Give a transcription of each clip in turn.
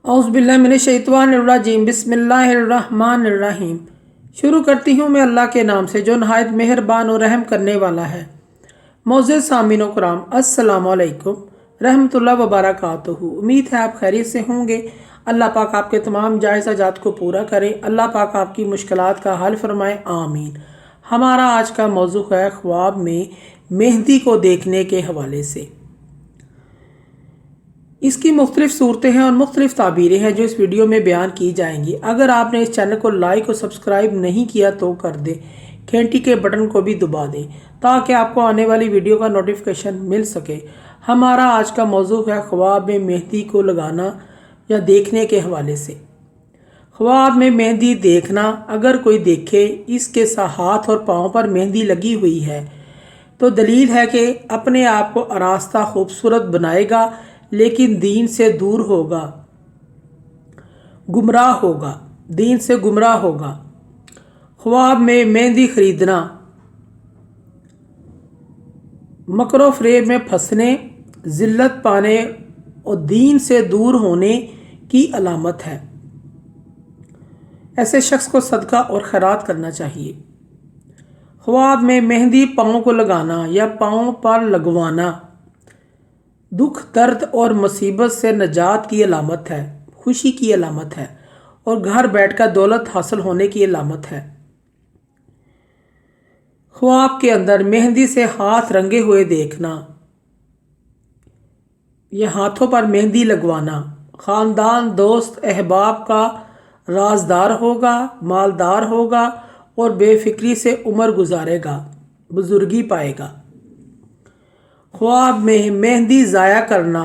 औज़ुबिल्लाहिमिनश्शैतानिर्रजीम बिस्मिल्लाहिर्रहमानिर्रहीम। शुरू करती हूँ मैं अल्लाह के नाम से जो नहायत मेहरबान और रहम करने वाला है। मोअज़्ज़ज़ सामीन व कराम, अस्सलामु अलैकुम रहमतुल्लाहि व बरकातुहू। उम्मीद है आप खैरियत से होंगे। अल्लाह पाक आपके तमाम जायज़ हाजात को पूरा करे। अल्लाह पाक आपकी मुश्किलात का हल फरमाए, आमीन। हमारा आज का मौजू है ख्वाब में मेहंदी को देखने के हवाले से। इसकी मुख्तलिफ सूरतें हैं और मुख्तलिफ ताबीरें हैं जो इस वीडियो में बयान की जाएंगी। अगर आपने इस चैनल को लाइक और सब्सक्राइब नहीं किया तो कर दें, घंटी के बटन को भी दबा दें ताकि आपको आने वाली वीडियो का नोटिफिकेशन मिल सके। हमारा आज का मौजू है ख्वाब में मेहंदी को लगाना या देखने के हवाले से। ख्वाब में मेहंदी देखना, अगर कोई देखे इसके हाथ और पाँव पर मेहंदी लगी हुई है तो दलील है कि अपने आप को आरास्ता खूबसूरत बनाएगा, लेकिन दीन से दूर होगा, गुमराह होगा, दीन से गुमराह होगा। ख्वाब में मेहंदी खरीदना मकरो फ़रेब में फंसने, ज़िल्लत पाने और दीन से दूर होने की अलामत है। ऐसे शख्स को सदका और खैरात करना चाहिए। ख्वाब में मेहंदी पाँव को लगाना या पाँव पर लगवाना दुख, दर्द और मुसीबत से नजात की अलामत है, खुशी की अलामत है और घर बैठकर दौलत हासिल होने की अलामत है। ख्वाब के अंदर मेहंदी से हाथ रंगे हुए देखना या हाथों पर मेहंदी लगवाना ख़ानदान, दोस्त, अहबाब का राजदार होगा, मालदार होगा और बेफिक्री से उम्र गुजारेगा, बुजुर्गी पाएगा। ख्वाब में मेहंदी ज़ाया करना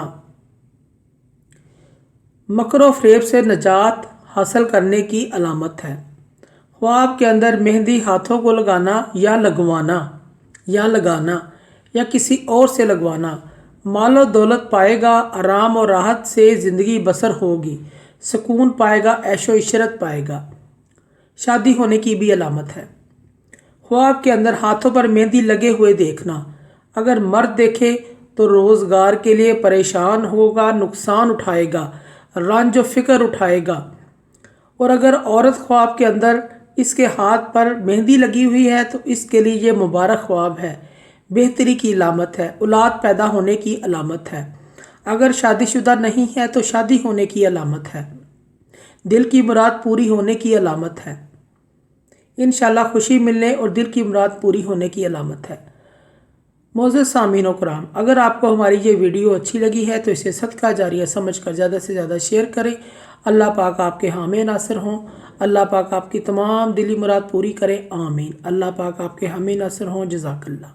मकरो फ़रेब से नजात हासिल करने की अलामत है। ख्वाब के अंदर मेहंदी हाथों को लगाना या लगवाना या लगाना या किसी और से लगवाना मालो दौलत पाएगा, आराम और राहत से ज़िंदगी बसर होगी, सुकून पाएगा, ऐशो इशरत पाएगा, शादी होने की भी अलामत है। ख्वाब के अंदर हाथों पर मेहंदी लगे हुए देखना, अगर मर्द देखे तो रोज़गार के लिए परेशान होगा, नुकसान उठाएगा, रंज व फिक्र उठाएगा। और अगर औरत ख्वाब के अंदर इसके हाथ पर मेहंदी लगी हुई है तो इसके लिए ये मुबारक ख्वाब है, बेहतरी की अलामत है, औलाद पैदा होने की अलामत है। अगर शादीशुदा नहीं है तो शादी होने की अलामत है, दिल की मुराद पूरी होने की अलामत है, इंशाल्लाह खुशी मिलने और दिल की मुराद पूरी होने की अलामत है। मोअज़्ज़ज़ सामीन व कराम, अगर आपको हमारी ये वीडियो अच्छी लगी है तो इसे सदका जारिया समझकर ज़्यादा से ज़्यादा शेयर करें। अल्लाह पाक आपके हामी नासिर हों। अल्लाह पाक आपकी तमाम दिली मुराद पूरी करे, आमीन। अल्लाह पाक आपके हामी नासिर हों। जज़ाकल्लाह।